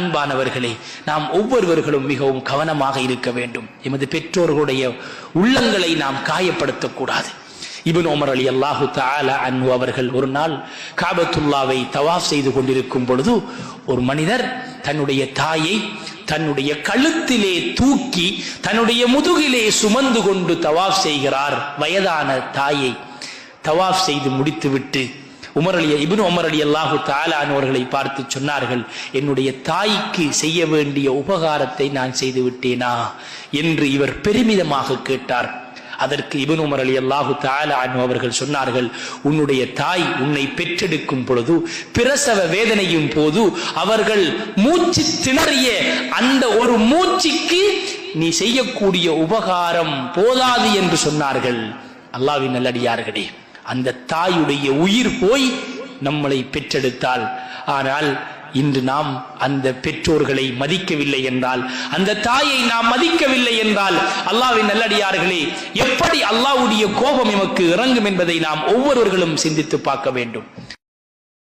அன்பானவர்களே, நாம் ஒவ்வொருவர்களும் மிகவும் கவனமாக இருக்க வேண்டும். எமது பெற்றோர்களுடைய உள்ளங்களை நாம் காயப்படுத்தக்கூடாது. இப்னு உமர் ரலியல்லாஹு தஆலா அன்ஹு அவர்கள் ஒரு நாள் காபத்துல்லாவை தவாஃப் செய்து கொண்டிருக்கும் பொழுது ஒரு மனிதர் தன்னுடைய தாயை தன்னுடைய கழுத்திலே தூக்கி தன்னுடைய முதுகிலே சுமந்து கொண்டு தவாஃப் செய்கிறார். வயதான தாயை தவாஃப் செய்து முடித்துவிட்டு இப்னு உமர் ரலியல்லாஹு தஆலா அவர்களை பார்த்து சொன்னார்கள், என்னுடைய தாய்க்கு செய்ய வேண்டிய உபகாரத்தை நான் செய்து விட்டேனா என்று இவர் பெருமிதமாக கேட்டார். அதற்கு இப்னு உமர் ரலியல்லாஹு தஆலா அவர்கள் சொன்னார்கள், உன்னுடைய தாய் உன்னை பெற்றெடுக்கும் பொழுது பிரசவ வேதனையும் போது அவர்கள் மூச்சு திணறிய அந்த ஒரு மூச்சுக்கு நீ செய்யக்கூடிய உபகாரம் போதாது என்று சொன்னார்கள். அல்லாஹ்வின் நல்லடியார்களே, அந்த தாயுடைய உயிர் போய் நம்மளை பெற்றெடுத்தால், ஆனால் இன்று நாம் அந்த பெற்றோர்களை மதிக்கவில்லை என்றால், அந்த தாயை நாம் மதிக்கவில்லை என்றால், அல்லாஹ்வின் நல்லடியார்களே, எப்படி அல்லாஹ்வுடைய கோபம் எமக்கு இறங்கும் என்பதை நாம் ஒவ்வொருவர்களும் சிந்தித்து பார்க்க வேண்டும்.